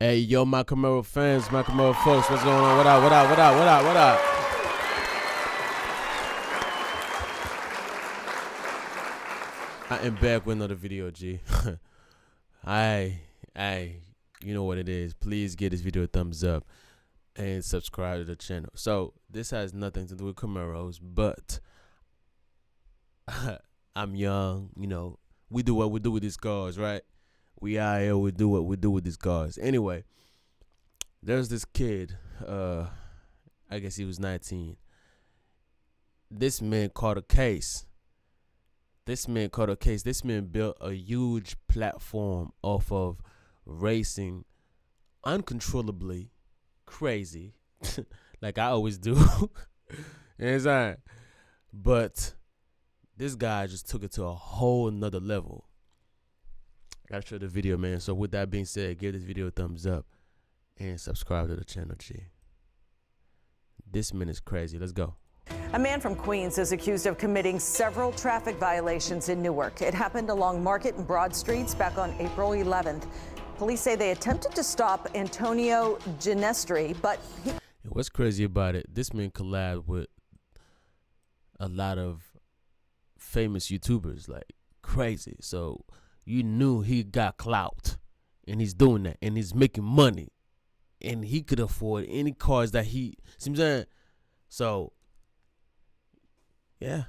Hey, yo, my Camaro fans, my Camaro folks, what's going on? What up, what up, what up, what up, what up? I am back with another video, G. I, you know what it is. Please give this video a thumbs up and subscribe to the channel. So, this has nothing to do with Camaros, but I'm young, you know. We do what we do with these cars, right? We out here, we do what we do with these cars. Anyway, there's this kid, I guess he was 19. This man caught a case. This man built a huge platform off of racing uncontrollably crazy, like I always do. You know what I'm saying? But this guy just took it to a whole nother level. I gotta show the video, man. So with that being said, give this video a thumbs up and subscribe to the channel, G. This man is crazy. Let's go. A man from Queens is accused of committing several traffic violations in Newark. It happened along Market and Broad Streets back on April 11th. Police say they attempted to stop Antonio Ginestri, but what's crazy about it, this man collabed with a lot of famous YouTubers, like crazy. So you knew he got clout, and he's doing that, and he's making money, and he could afford any cars that he, see what I'm saying? So, yeah.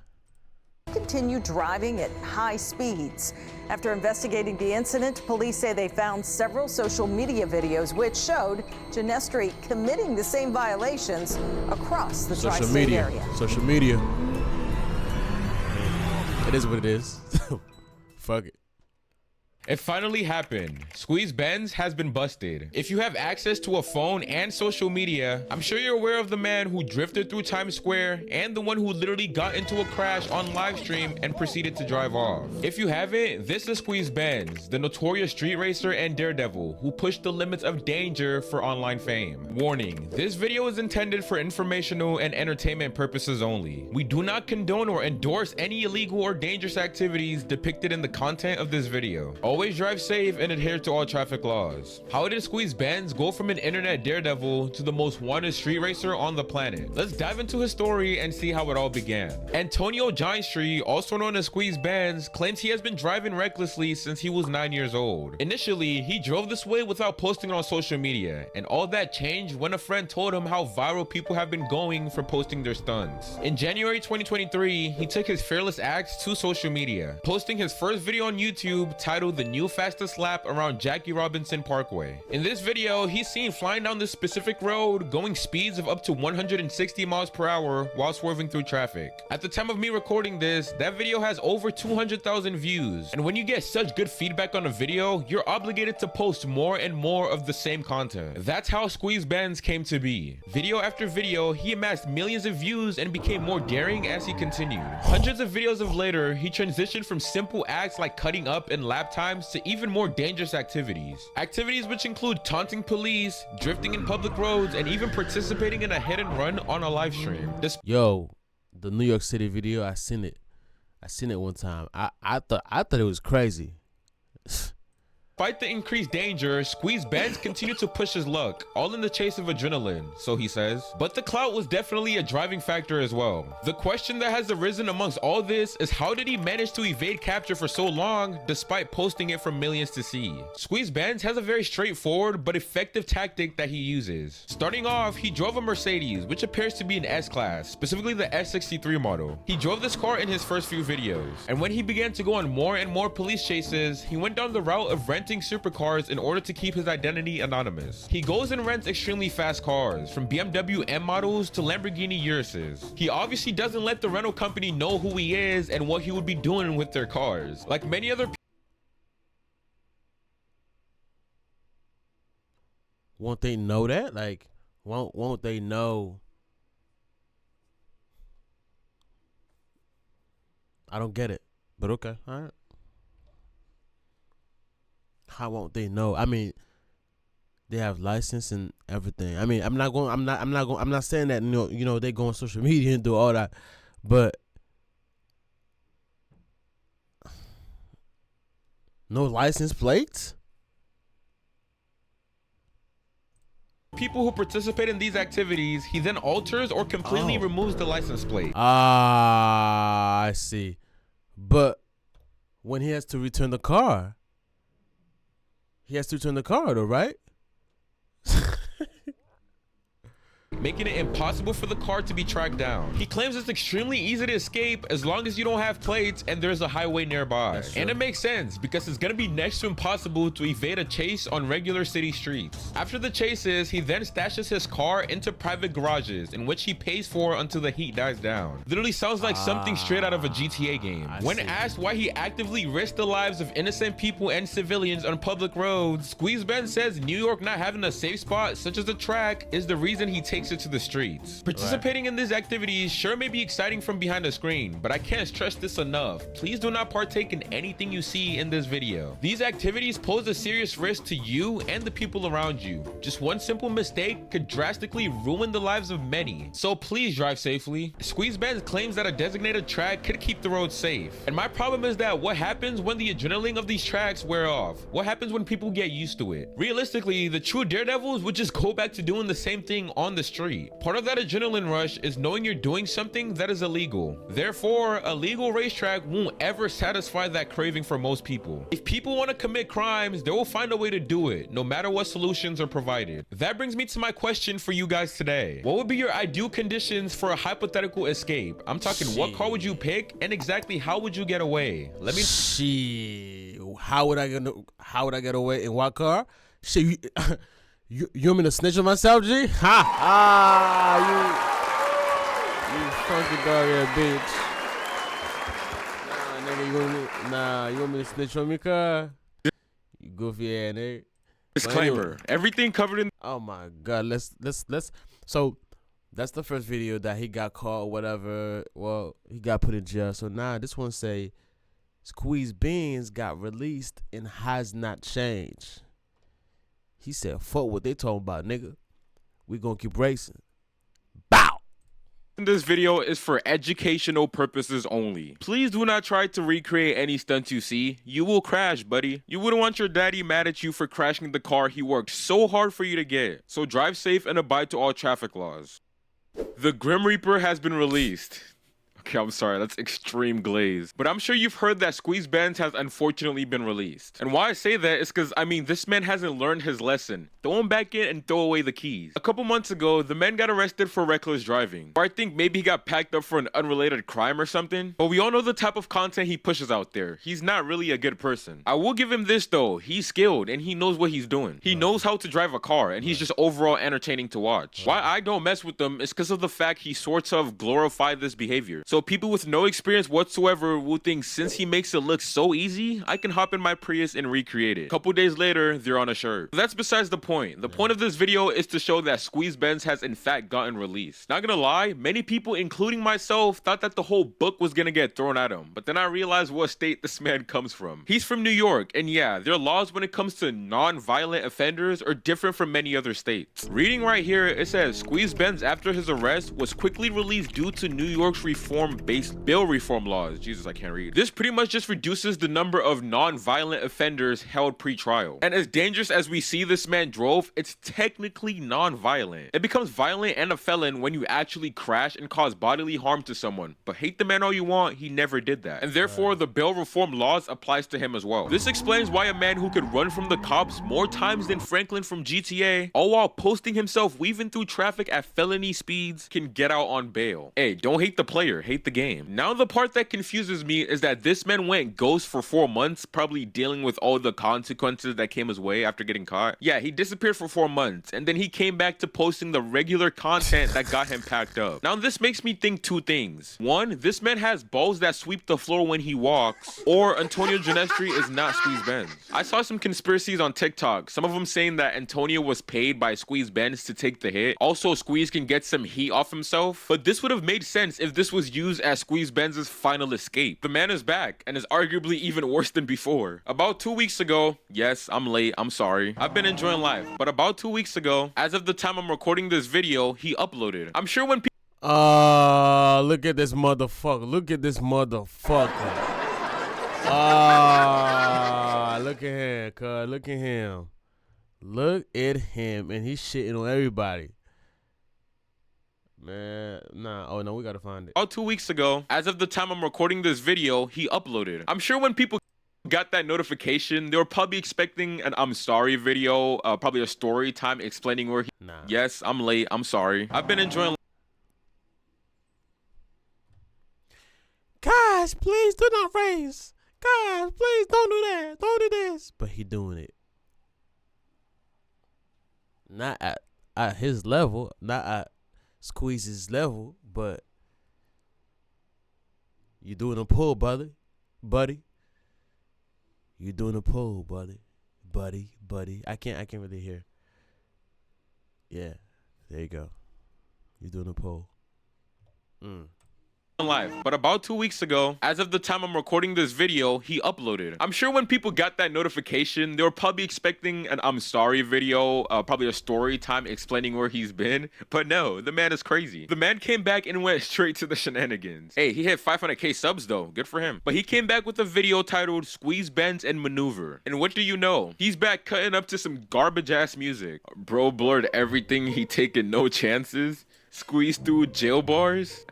Continue driving at high speeds. After investigating the incident, police say they found several social media videos which showed Ginestri committing the same violations across the tri-state area. Social media. It is what it is. Fuck it. It finally happened. Squeeze BENZ has been busted. If you have access to a phone and social media, I'm sure you're aware of the man who drifted through Times Square and the one who literally got into a crash on live stream and proceeded to drive off. If you haven't, this is Squeeze BENZ, the notorious street racer and daredevil who pushed the limits of danger for online fame. Warning, this video is intended for informational and entertainment purposes only. We do not condone or endorse any illegal or dangerous activities depicted in the content of this video. Always drive safe and adhere to all traffic laws. How did Squeeze BENZ go from an internet daredevil to the most wanted street racer on the planet? Let's dive into his story and see how it all began. Antonio Ginestri, also known as Squeeze BENZ, claims he has been driving recklessly since he was 9 years old. Initially, he drove this way without posting it on social media, and all that changed when a friend told him how viral people have been going for posting their stunts. In January 2023, he took his fearless acts to social media, posting his first video on YouTube titled "The New Fastest Lap Around Jackie Robinson Parkway." In this video, he's seen flying down this specific road, going speeds of up to 160 miles per hour while swerving through traffic. At the time of me recording this, that video has over 200,000 views. And when you get such good feedback on a video, you're obligated to post more and more of the same content. That's how Squeeze BENZ came to be. Video after video, he amassed millions of views and became more daring as he continued. Hundreds of videos of later, he transitioned from simple acts like cutting up and lap times to even more dangerous activities. Activities which include taunting police, drifting in public roads, and even participating in a hit and run on a live stream. Yo, the New York City video, I seen it one time. I thought it was crazy. Despite the increased danger, Squeeze BENZ continued to push his luck, all in the chase of adrenaline, so he says. But the clout was definitely a driving factor as well. The question that has arisen amongst all this is, how did he manage to evade capture for so long despite posting it for millions to see? Squeeze BENZ has a very straightforward but effective tactic that he uses. Starting off, he drove a Mercedes, which appears to be an S-Class, specifically the S63 model. He drove this car in his first few videos, and when he began to go on more and more police chases, he went down the route of renting supercars in order to keep his identity anonymous. He goes and rents extremely fast cars, from BMW M models to Lamborghini Urises. He obviously doesn't let the rental company know who he is and what he would be doing with their cars. Like many other people, won't they know that? Like, won't they know? I don't get it, but okay, all right. How won't they know? I mean, they have license and everything. I mean, I'm not saying that you know they go on social media and do all that, but no license plates. people who participate in these activities, he then alters or completely removes the license plate. Ah, I see. But when he has to return the car, though, right? Making it impossible for the car to be tracked down. He claims it's extremely easy to escape as long as you don't have plates and there's a highway nearby. And it makes sense because it's gonna be next to impossible to evade a chase on regular city streets. After the chases, he then stashes his car into private garages in which he pays for until the heat dies down. Literally sounds like something straight out of a GTA game. When asked why he actively risked the lives of innocent people and civilians on public roads, Squeeze Ben says New York not having a safe spot such as a track is the reason he takes it to the streets. Participating in these activities sure may be exciting from behind the screen, but I can't stress this enough. Please do not partake in anything you see in this video. These activities pose a serious risk to you and the people around you. Just one simple mistake could drastically ruin the lives of many. So please drive safely. Squeeze Ben claims that a designated track could keep the road safe. And my problem is that what happens when the adrenaline of these tracks wear off? What happens when people get used to it? Realistically, the true daredevils would just go back to doing the same thing on the street. Part of that adrenaline rush is knowing you're doing something that is illegal. Therefore, a legal racetrack won't ever satisfy that craving for most people. If people want to commit crimes, they will find a way to do it, no matter what solutions are provided. That brings me to my question for you guys today. What would be your ideal conditions for a hypothetical escape? I'm talking what car would you pick and exactly how would you get away? Let me How would I get away in what car? Shit, you want me to snitch on myself, G? Ha! You funky dog ass bitch. Nah, nigga, you want me to snitch on me, car? You goofy ass nigga. disclaimer. Anyway. Everything covered in Oh my god, let's so that's the first video that he got caught or whatever. Well, he got put in jail. So now this one say Squeeze BENZ got released and has not changed. He said, fuck what they talking about, nigga. We gonna keep racing. Bow. This video is for educational purposes only. Please do not try to recreate any stunts you see. You will crash, buddy. You wouldn't want your daddy mad at you for crashing the car he worked so hard for you to get. So drive safe and abide to all traffic laws. The Grim Reaper has been released. Okay, I'm sorry, that's extreme glaze. But I'm sure you've heard that Squeeze BENZ has unfortunately been released. And why I say that is because, I mean, this man hasn't learned his lesson. Throw him back in and throw away the keys. A couple months ago, the man got arrested for reckless driving. Or I think maybe he got packed up for an unrelated crime or something. But we all know the type of content he pushes out there. He's not really a good person. I will give him this though, he's skilled and he knows what he's doing. He knows how to drive a car and he's just overall entertaining to watch. Why I don't mess with him is because of the fact he sorts of glorified this behavior. So people with no experience whatsoever will think since he makes it look so easy, I can hop in my Prius and recreate it. Couple days later, they're on a shirt. But that's besides the point. The point of this video is to show that Squeeze BENZ has in fact gotten released. Not gonna lie, many people, including myself, thought that the whole book was gonna get thrown at him. But then I realized what state this man comes from. He's from New York, and yeah, their laws when it comes to non-violent offenders are different from many other states. Reading right here, it says Squeeze BENZ after his arrest was quickly released due to New York's reform-based bail reform laws. Jesus, I can't read. This pretty much just reduces the number of non-violent offenders held pre-trial. And as dangerous as we see this man drove, it's technically non-violent. It becomes violent and a felon when you actually crash and cause bodily harm to someone. But hate the man all you want, he never did that. And therefore, the bail reform laws applies to him as well. This explains why a man who could run from the cops more times than Franklin from GTA, all while posting himself weaving through traffic at felony speeds, can get out on bail. Hey, don't hate the player, hate the game. Now the part that confuses me is that this man went ghost for 4 months, probably dealing with all the consequences that came his way after getting caught. Yeah, he disappeared for 4 months, and then he came back to posting the regular content that got him packed up. Now this makes me think two things. One, this man has balls that sweep the floor when he walks, or Antonio Genestri is not Squeeze BENZ. I saw some conspiracies on TikTok, some of them saying that Antonio was paid by Squeeze BENZ to take the hit. Also, Squeeze can get some heat off himself, but this would have made sense if this was used as Squeeze BENZ's final escape. The man is back and is arguably even worse than before. About 2 weeks ago, yes, I'm late, I'm sorry. I've been enjoying life, but about 2 weeks ago, as of the time I'm recording this video, he uploaded. I'm sure when people look at this motherfucker. Look at this motherfucker. Look at him, cuz. Look at him. Look at him, and he's shitting on everybody. Man, nah. Oh no, we gotta find it. About 2 weeks ago, as of the time I'm recording this video, he uploaded. I'm sure when people got that notification, they were probably expecting an I'm sorry video, probably a story time explaining where he. Nah. Yes, I'm late. I'm sorry. I've been enjoying. Guys, please do not raise. Guys, please don't do that. Don't do this. But he doing it. Not at his level, not at Squeeze's level, but you doing a pull, buddy. You doing a pull, buddy. I can't really hear. Yeah, there you go. You doing a pull. Live, but about 2 weeks ago, as of the time I'm recording this video, he uploaded. I'm sure when people got that notification, they were probably expecting an I'm sorry video, probably a story time explaining where he's been, but no, the man is crazy. The man came back and went straight to the shenanigans. Hey, he hit 500k subs though, good for him. But he came back with a video titled Squeeze, Benz, and Maneuver. And what do you know? He's back cutting up to some garbage ass music. Bro blurred everything, he taking no chances. Squeezed through jail bars.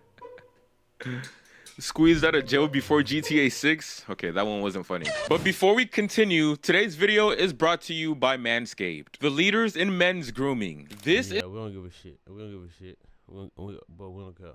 Squeezed out of jail before GTA 6. Okay, that one wasn't funny. But before we continue, today's video is brought to you by Manscaped, the leaders in men's grooming. This is. We don't give a shit. We don't give a shit. But we don't care.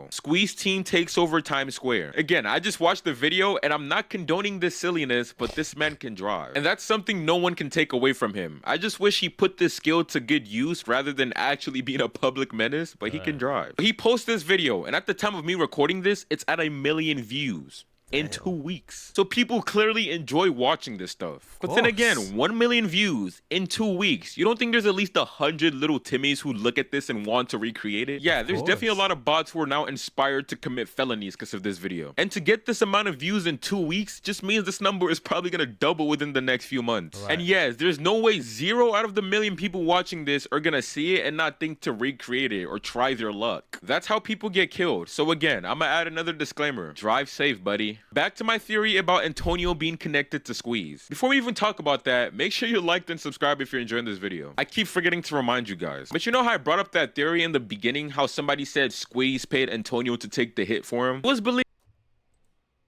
Squeeze team takes over Times Square. Again, I just watched the video and I'm not condoning this silliness, but this man can drive. And that's something no one can take away from him. I just wish he put this skill to good use rather than actually being a public menace, but he can drive. He posted this video and at the time of me recording this, it's at 1 million views. In 2 weeks. So people clearly enjoy watching this stuff. But then again, 1 million views in 2 weeks. You don't think there's at least 100 little Timmies who look at this and want to recreate it? Yeah, there's definitely a lot of bots who are now inspired to commit felonies because of this video. And to get this amount of views in 2 weeks just means this number is probably gonna double within the next few months. Right. And yes, there's no way 0 out of the million people watching this are gonna see it and not think to recreate it or try their luck. That's how people get killed. So again, I'm gonna add another disclaimer. Drive safe, buddy. Back to my theory about Antonio being connected to Squeeze. Before we even talk about that, make sure you liked and subscribe if you're enjoying this video. I keep forgetting to remind you guys. But you know how I brought up that theory in the beginning, how somebody said Squeeze paid Antonio to take the hit for him? It was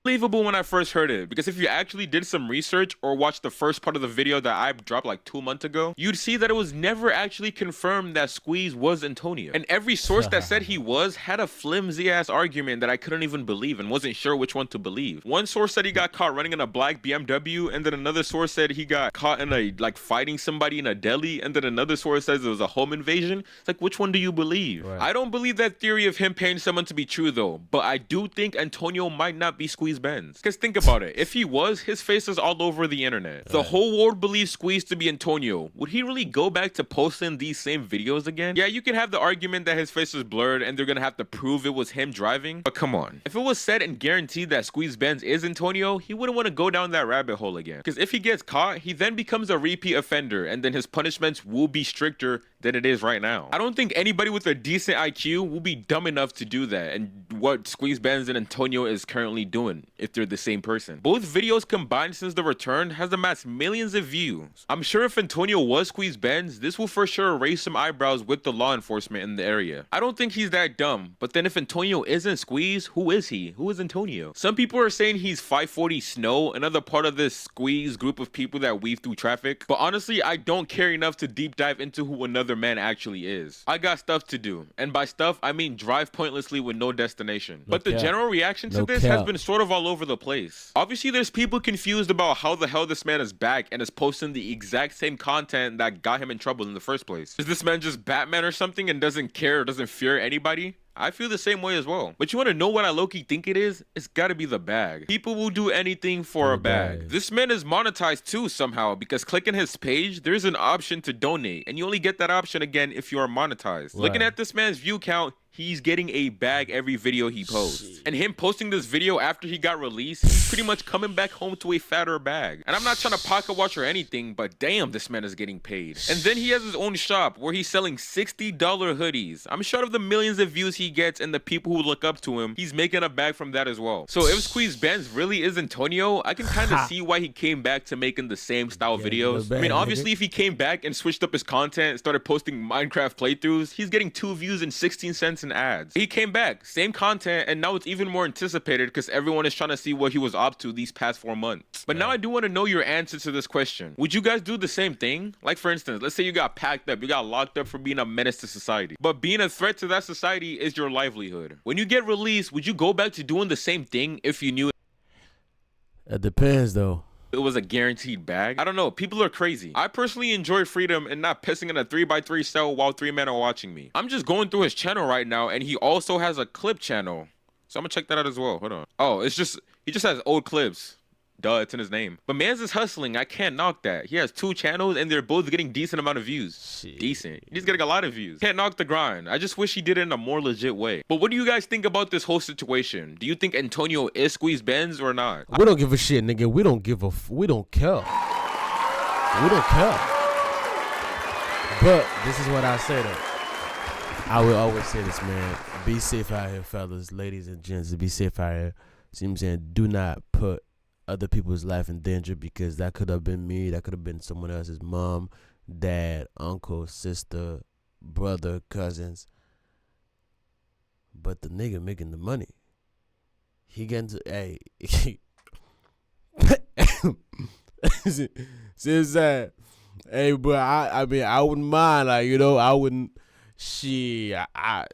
believable when I first heard it, because if you actually did some research or watched the first part of the video that I dropped like 2 months ago, you'd see that it was never actually confirmed that Squeeze was Antonio. And every source that said he was had a flimsy ass argument that I couldn't even believe and wasn't sure which one to believe. One source said he got caught running in a black BMW, and then another source said he got caught in a fighting somebody in a deli, and then another source says it was a home invasion. It's like, which one do you believe? Right. I don't believe that theory of him paying someone to be true though, but I do think Antonio might not be Squeeze Benz. Because think about it, if he was, his face is all over the internet. The whole world believes Squeeze to be Antonio. Would he really go back to posting these same videos again? Yeah, you can have the argument that his face is blurred and they're gonna have to prove it was him driving, but come on. If it was said and guaranteed that Squeeze Benz is Antonio, he wouldn't want to go down that rabbit hole again. Because if he gets caught, he then becomes a repeat offender, and then his punishments will be stricter than it is right now. I don't think anybody with a decent IQ will be dumb enough to do that, and what Squeeze Benz and Antonio is currently doing if they're the same person. Both videos combined since the return has amassed millions of views. I'm sure if Antonio was Squeeze Benz, this will for sure raise some eyebrows with the law enforcement in the area. I don't think he's that dumb, but then if Antonio isn't Squeeze, who is he? Who is Antonio? Some people are saying he's 540 Snow, another part of this Squeeze group of people that weave through traffic, but honestly, I don't care enough to deep dive into who another man actually is. I got stuff to do, and by stuff, I mean drive pointlessly with no destination. But the general reaction to this has been sort of all over the place. Obviously, there's people confused about how the hell this man is back and is posting the exact same content that got him in trouble in the first place. Is this man just Batman or something and doesn't care or doesn't fear anybody? I feel the same way as well. But you want to know what I low-key think it is? It's gotta be the bag. People will do anything for a bag. This man is monetized too somehow, because clicking his page, there's an option to donate, and you only get that option again if you are monetized. Looking at this man's view count, he's getting a bag every video he posts. And him posting this video after he got released, he's pretty much coming back home to a fatter bag. And I'm not trying to pocket watch or anything, but damn, this man is getting paid. And then he has his own shop where he's selling $60 hoodies. I'm sure of the millions of views he gets and the people who look up to him, he's making a bag from that as well. So if Squeeze BENZ really is Antonio, I can kind of see why he came back to making the same style videos. I mean, obviously, if he came back and switched up his content and started posting Minecraft playthroughs, he's getting 2 views and 16 cents in ads. He came back, same content, and now it's even more anticipated because everyone is trying to see what he was up to these past 4 months. But now I do want to know your answer to this question. Would you guys do the same thing? Like, for instance, let's say you got packed up, you got locked up for being a menace to society, but being a threat to that society is your livelihood. When you get released, would you go back to doing the same thing if you knew It depends, though. it was a guaranteed bag? I don't know. People are crazy. I personally enjoy freedom and not pissing in a 3x3 cell while 3 men are watching me. I'm just going through his channel right now, and he also has a clip channel. So I'm gonna check that out as well. Hold on. Oh, he just has old clips. Duh, it's in his name. But man's is hustling. I can't knock that. He has 2 channels and they're both getting decent amount of views. Shit. Decent. He's getting a lot of views. Can't knock the grind. I just wish he did it in a more legit way. But what do you guys think about this whole situation? Do you think Antonio is Squeeze BENZ or not? We don't give a shit, nigga. We don't care. We don't care. But this is what I say though. I will always say this, man. Be safe out here, fellas, ladies and gents. Be safe out here. See what I'm saying? Do not put other people's life in danger, because that could have been me. That could have been someone else's mom, dad, uncle, sister, brother, cousins. But the nigga making the money, he getting to, hey. See that? Hey, but I mean, I wouldn't mind, like, you know, I wouldn't, shit, I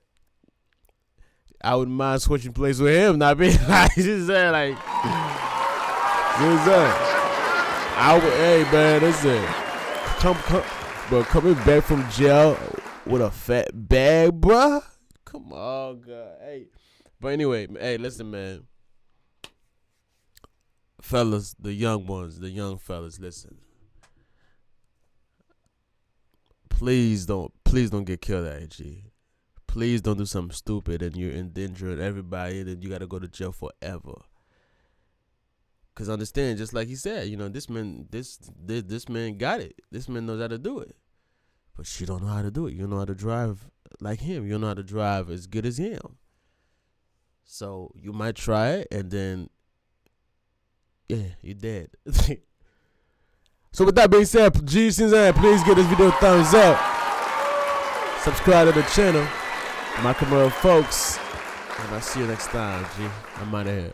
wouldn't mind switching places with him, not being like, just saying, like, just saying. Hey, man, listen, but coming back from jail with a fat bag, bruh, come on, God, hey. But anyway, hey, listen, man, fellas, the young ones, the young fellas, listen. Please don't get killed at IG. Please don't do something stupid and you're endangering everybody and then you gotta go to jail forever. Cause understand, just like he said, you know, this man got it. This man knows how to do it. But you don't know how to do it. You don't know how to drive like him. You don't know how to drive as good as him. So you might try it and then, yeah, you're dead. So with that being said, please give this video a thumbs up. Subscribe to the channel. My Camaro folks. And I'll see you next time, G. I'm out of here.